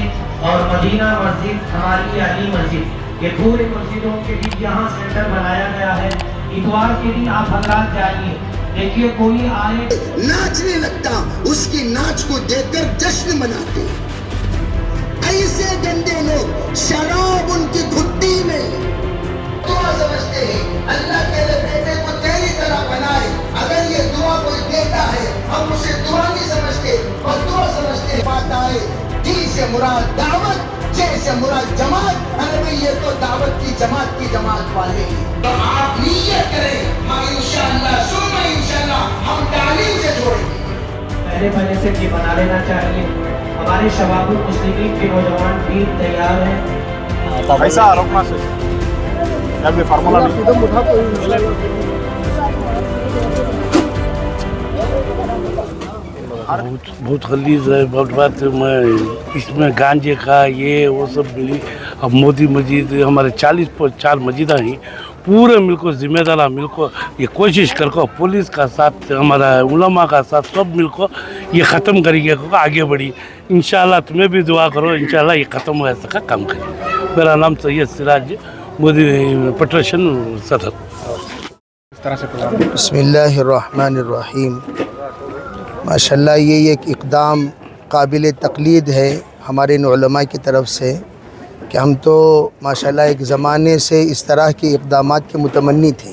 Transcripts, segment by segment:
مسجد اور مدینہ مسجد ہماری علی مسجد، یہ پورے مسجدوں کے بیچ یہاں سینٹر بنایا گیا ہے۔ اتوار کے دن آپ حضرات جائیے، دیکھیے کوئی آئے ناچنے لگتا، اس کی ناچ کو دیکھ کر جشن مناتے۔ ایسے گندے لوگ شراب ان کی گھٹی میں دعا سمجھتے ہیں، اللہ کے بیٹے کو تیری طرح بنائے۔ اگر یہ دعا کوئی دیتا ہے ہم اسے دعا نہیں سمجھتے اور دعا سمجھتے۔ بات آئے جی سے مراد دعوت، جے سے مراد جماعت، ارے بھئی یہ تو دعوت کی جماعت والے ہیں۔ تو آپ نیت کریں، ہم انشاءاللہ ثم انشاءاللہ ہم تعلیم سے جوڑیں گے۔ پہلے سے یہ بنا لینا چاہیے۔ ہمارے شباب المسلمین کے نوجوان بھی تیار ہیں۔ ایسا روکنا سے ابھی فارمولا بہت غلیظ ہے، بہت بات میں اس میں گانجے کا یہ وہ سب ملی۔ اب مودی مسجد ہمارے 44 مسجدیں ہیں، پورے مل کو ذمہ دار مل کو یہ کوشش کر کو پولیس کا ساتھ ہمارا علماء کا ساتھ سب مل کو یہ ختم کریں گے، آگے بڑھی انشاءاللہ۔ تمہیں بھی دعا کرو انشاءاللہ یہ ختم ہو سکا کام کریں۔ میرا نام سید سراج، مودی فیڈریشن صدر۔ بسم اللہ الرحمن الرحیم۔ ماشاءاللہ یہ ایک اقدام قابل تقلید ہے ہمارے علماء کی طرف سے کہ ہم تو ماشاءاللہ ایک زمانے سے اس طرح کے اقدامات کے متمنی تھے۔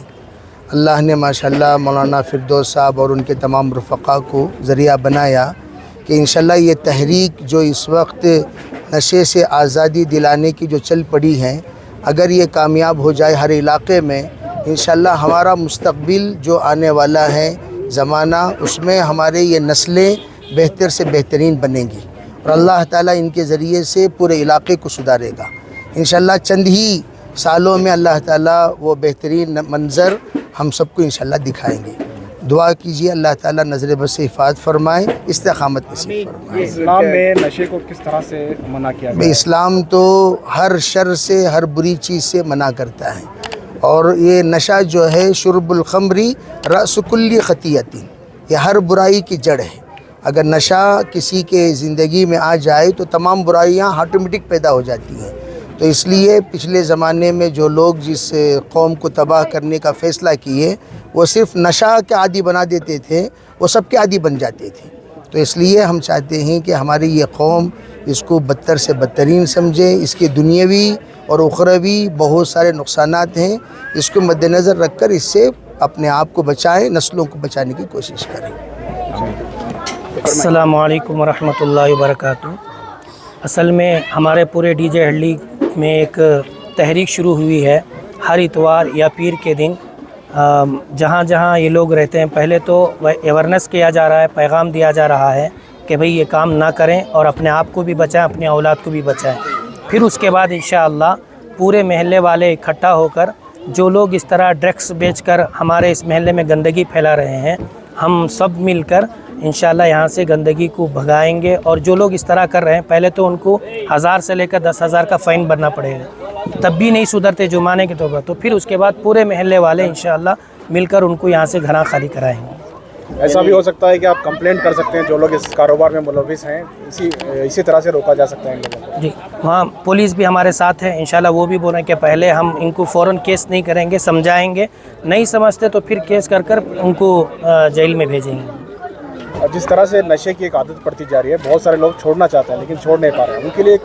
اللہ نے ماشاءاللہ مولانا فردوس صاحب اور ان کے تمام رفقا کو ذریعہ بنایا کہ انشاءاللہ یہ تحریک جو اس وقت نشے سے آزادی دلانے کی جو چل پڑی ہے، اگر یہ کامیاب ہو جائے ہر علاقے میں، انشاءاللہ ہمارا مستقبل جو آنے والا ہے زمانہ، اس میں ہمارے یہ نسلیں بہتر سے بہترین بنیں گی اور اللہ تعالیٰ ان کے ذریعے سے پورے علاقے کو سدھارے گا انشاءاللہ۔ چند ہی سالوں میں اللہ تعالیٰ وہ بہترین منظر ہم سب کو انشاءاللہ دکھائیں گے۔ دعا کیجیے اللہ تعالیٰ نظر بد سے حفاظت فرمائے، استقامت نصیب فرمائے۔ اسلام میں نشے کو کس طرح سے منع کیا گیا؟ اسلام تو ہر شر سے، ہر بری چیز سے منع کرتا ہے، اور یہ نشہ جو ہے شرب الخمری رأس کل خطیۃ، یہ ہر برائی کی جڑ ہے۔ اگر نشہ کسی کے زندگی میں آ جائے تو تمام برائیاں آٹومیٹک پیدا ہو جاتی ہیں۔ تو اس لیے پچھلے زمانے میں جو لوگ جس قوم کو تباہ کرنے کا فیصلہ کیے، وہ صرف نشہ کے عادی بنا دیتے تھے، وہ سب کے عادی بن جاتے تھے۔ تو اس لیے ہم چاہتے ہیں کہ ہماری یہ قوم اس کو بدتر سے بدترین سمجھے۔ اس کے دنیاوی اور اخروی بہت سارے نقصانات ہیں، اس کو مد نظر رکھ کر اس سے اپنے آپ کو بچائیں، نسلوں کو بچانے کی کوشش کریں۔ السلام علیکم ورحمۃ اللہ وبرکاتہ۔ اصل میں ہمارے پورے ڈی جے ہڈلی میں ایک تحریک شروع ہوئی ہے۔ ہر اتوار یا پیر کے دن جہاں جہاں یہ لوگ رہتے ہیں، پہلے تو اویرنیس کیا جا رہا ہے، پیغام دیا جا رہا ہے کہ بھئی یہ کام نہ کریں اور اپنے آپ کو بھی بچائیں، اپنی اولاد کو بھی بچائیں۔ پھر اس کے بعد انشاءاللہ پورے محلے والے اکٹھا ہو کر جو لوگ اس طرح ڈرگس بیچ کر ہمارے اس محلے میں گندگی پھیلا رہے ہیں، ہم سب مل کر انشاءاللہ یہاں سے گندگی کو بھگائیں گے۔ اور جو لوگ اس طرح کر رہے ہیں، پہلے تو ان کو 1000 سے لے کر 10,000 کا فائن بھرنا پڑے گا، تب بھی نہیں سدھرتے جرمانے کے طور پر، تو پھر اس کے بعد پورے محلے والے انشاءاللہ مل کر ان کو یہاں سے گھراں خالی کرائیں گے۔ ایسا بھی ہو سکتا ہے کہ آپ کمپلینٹ کر سکتے ہیں، جو لوگ اس کاروبار میں ملوث ہیں، اسی طرح سے روکا جا سکتا ہے ان لوگوں کو۔ جی، وہاں پولیس بھی ہمارے ساتھ ہے انشاءاللہ، وہ بھی بول رہے ہیں کہ پہلے ہم ان کو فوراً کیس نہیں کریں گے، سمجھائیں گے، نہیں سمجھتے تو پھر کیس کر کر ان کو جیل میں بھیجیں گے۔ جس طرح سے نشے کی ایک عادت پڑتی جا رہی ہے، بہت سارے لوگ چھوڑنا چاہتے ہیں لیکن چھوڑ نہیں پا رہے ہیں، ان کے لیے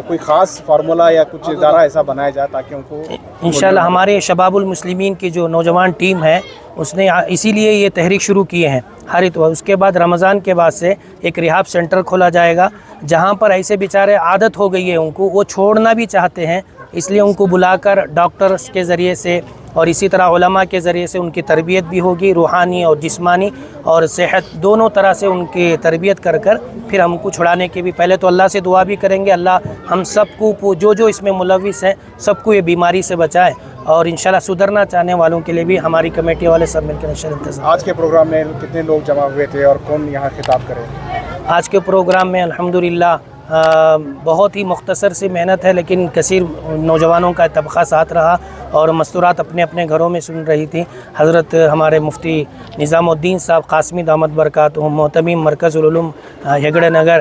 کوئی خاص فارمولہ یا کچھ ادارہ ایسا بنایا جائے تاکہ ان کو انشاءاللہ ہمارے شباب المسلمین کی جو نوجوان ٹیم ہے، اس نے اسی لیے یہ تحریک شروع کیے ہیں ہر اتوار۔ اس کے بعد رمضان کے بعد سے ایک ریہاب سینٹر کھولا جائے گا، جہاں پر ایسے بیچارے عادت ہو گئی ہے ان کو، وہ چھوڑنا بھی چاہتے ہیں، اس لیے ان کو بلا کر ڈاکٹرز کے ذریعے سے اور اسی طرح علماء کے ذریعے سے ان کی تربیت بھی ہوگی، روحانی اور جسمانی اور صحت دونوں طرح سے ان کی تربیت کر کر پھر ہم کو چھڑانے کے بھی پہلے تو اللہ سے دعا بھی کریں گے، اللہ ہم سب کو جو اس میں ملوث ہیں سب کو یہ بیماری سے بچائے، اور انشاءاللہ سدھرنا چاہنے والوں کے لیے بھی ہماری کمیٹی والے سب مل کر انشاءاللہ انتظام۔ آج کے پروگرام میں کتنے لوگ جمع ہوئے تھے اور کون یہاں خطاب کرے؟ آج کے پروگرام میں الحمدللہ بہت ہی مختصر سی محنت ہے، لیکن کثیر نوجوانوں کا طبقہ ساتھ رہا اور مستورات اپنے اپنے گھروں میں سن رہی تھی۔ حضرت ہمارے مفتی نظام الدین صاحب قاسمی دامت برکاتہم، محتمیم مرکز العلوم ہیگڑے نگر،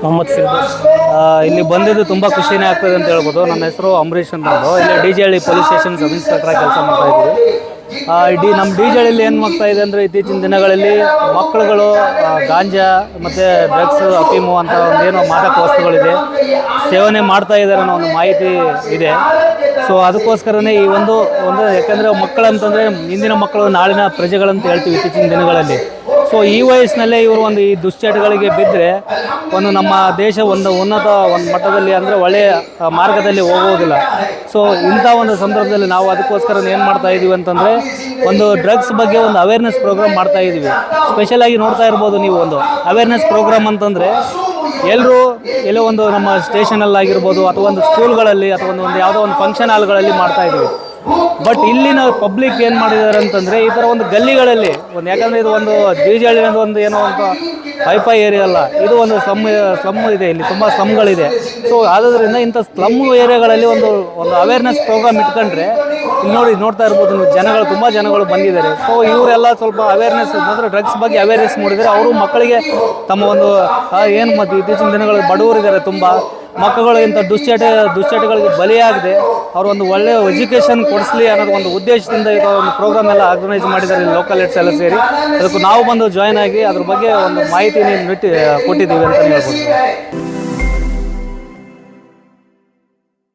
ಮೊಹಮ್ಮದ್ ಫಿರ್ದೌಸ್। ಇಲ್ಲಿ ಬಂದಿದ್ದು ತುಂಬ ಖುಷಿನೇ ಆಗ್ತದೆ ಅಂತ ಹೇಳ್ಬೋದು. ನನ್ನ ಹೆಸರು ಅಂಬರೀಷ್ ಅಂತಂದು, ಇಲ್ಲಿ ಡಿ ಜೆ ಹಳ್ಳಿ ಪೊಲೀಸ್ ಸ್ಟೇಷನ್ ಸಬ್ ಇನ್ಸ್ಪೆಕ್ಟರಾಗಿ ಕೆಲಸ ಮಾಡ್ತಾ ಇದ್ದೀವಿ. ನಮ್ಮ ಡಿ ಜೆ ಹಳ್ಳಿಯಲ್ಲಿ ಏನು ಮಾಡ್ತಾ ಇದೆ ಅಂದರೆ ಇತ್ತೀಚಿನ ದಿನಗಳಲ್ಲಿ ಮಕ್ಕಳುಗಳು ಗಾಂಜಾ ಮತ್ತು ಡ್ರಗ್ಸ್, ಅಫೀಮು ಅಂತ ಒಂದೇನೋ ಮಾದಕ ವಸ್ತುಗಳಿದೆ ಸೇವನೆ ಮಾಡ್ತಾ ಇದ್ದಾರೆ ಅನ್ನೋ ಒಂದು ಮಾಹಿತಿ ಇದೆ. ಸೊ ಅದಕ್ಕೋಸ್ಕರನೇ ಈ ಒಂದು ಯಾಕೆಂದರೆ ಮಕ್ಕಳಂತಂದರೆ ಇಂದಿನ ಮಕ್ಕಳು ನಾಳಿನ ಪ್ರಜೆಗಳಂತ ಹೇಳ್ತೀವಿ ಇತ್ತೀಚಿನ ದಿನಗಳಲ್ಲಿ. ಸೊ ಈ ವಯಸ್ಸಿನಲ್ಲೇ ಇವರು ಈ ದುಶ್ಚಟಗಳಿಗೆ ಬಿದ್ದರೆ ನಮ್ಮ ದೇಶ ಉನ್ನತ ಮಟ್ಟದಲ್ಲಿ ಅಂದರೆ ಒಳ್ಳೆಯ ಮಾರ್ಗದಲ್ಲಿ ಹೋಗುವುದಿಲ್ಲ. ಸೊ ಇಂಥ ಒಂದು ಸಂದರ್ಭದಲ್ಲಿ ನಾವು ಅದಕ್ಕೋಸ್ಕರ ಏನು ಮಾಡ್ತಾ ಇದ್ದೀವಿ ಅಂತಂದರೆ ಡ್ರಗ್ಸ್ ಬಗ್ಗೆ ಅವೇರ್ನೆಸ್ ಪ್ರೋಗ್ರಾಮ್ ಮಾಡ್ತಾ ಇದ್ದೀವಿ. ಸ್ಪೆಷಲಾಗಿ ನೋಡ್ತಾ ಇರ್ಬೋದು ನೀವು, ಅವೇರ್ನೆಸ್ ಪ್ರೋಗ್ರಾಮ್ ಅಂತಂದರೆ ಎಲ್ಲರೂ ಎಲ್ಲೋ ನಮ್ಮ ಸ್ಟೇಷನಲ್ಲಾಗಿರ್ಬೋದು ಅಥವಾ ಸ್ಕೂಲ್ಗಳಲ್ಲಿ ಅಥವಾ ಯಾವುದೋ ಫಂಕ್ಷನ್ ಹಾಲ್ಗಳಲ್ಲಿ ಮಾಡ್ತಾ ಇದ್ದೀವಿ. ಬಟ್ ಇಲ್ಲಿನ ಪಬ್ಲಿಕ್ ಏನು ಮಾಡಿದ್ದಾರೆ ಅಂತಂದರೆ ಈ ಥರ ಗಲ್ಲಿಗಳಲ್ಲಿ ಯಾಕಂದರೆ ಇದು ಡಿ ಜೆ ಹಳ್ಳಿ ಏನೋ ವೈಫೈ ಏರಿಯಾ ಅಲ್ಲ, ಇದು ಸ್ಲಮ್ ಇದೆ, ಇಲ್ಲಿ ತುಂಬ ಸ್ಲಮ್ಗಳಿದೆ. ಸೊ ಆದ್ದರಿಂದ ಇಂಥ ಸ್ಲಮ್ ಏರಿಯಾಗಳಲ್ಲಿ ಅವೇರ್ನೆಸ್ ಪ್ರೋಗ್ರಾಮ್ ಇಟ್ಕೊಂಡ್ರೆ ಇಲ್ಲಿ ನೋಡ್ತಾ ಇರ್ಬೋದು ನೀವು, ತುಂಬ ಜನಗಳು ಬಂದಿದ್ದಾರೆ. ಸೊ ಇವರೆಲ್ಲ ಸ್ವಲ್ಪ ಅವೇರ್ನೆಸ್ ಅಂದರೆ ಡ್ರಗ್ಸ್ ಬಗ್ಗೆ ಅವೇರ್ನೆಸ್ ಮೂಡಿದರೆ ಅವರು ಮಕ್ಕಳಿಗೆ ತಮ್ಮ ಏನು ಮತ್ತು ಇತ್ತೀಚಿನ ದಿನಗಳಲ್ಲಿ ಬಡವರಿದ್ದಾರೆ, ತುಂಬ ಮಕ್ಕಳು ಇಂಥ ದುಶ್ಚಟಗಳಿಗೆ ಬಲಿಯಾಗದೆ ಅವರು ಒಳ್ಳೆಯ ಎಜುಕೇಷನ್ ಕೊಡಿಸಲಿ ಅನ್ನೋದು ಉದ್ದೇಶದಿಂದ ಈಗ ಪ್ರೋಗ್ರಾಮ್ ಎಲ್ಲ ಆರ್ಗನೈಸ್ ಮಾಡಿದ್ದಾರೆ ಲೋಕಲ್ ಹೆಡ್ಸ್ ಎಲ್ಲ ಸೇರಿ. ಅದಕ್ಕೂ ನಾವು ಜಾಯ್ನ್ ಆಗಿ ಅದ್ರ ಬಗ್ಗೆ ಮಾಹಿತಿ ಕೊಟ್ಟಿದ್ದೀವಿ ಅಂತ ಹೇಳ್ಬೋದು.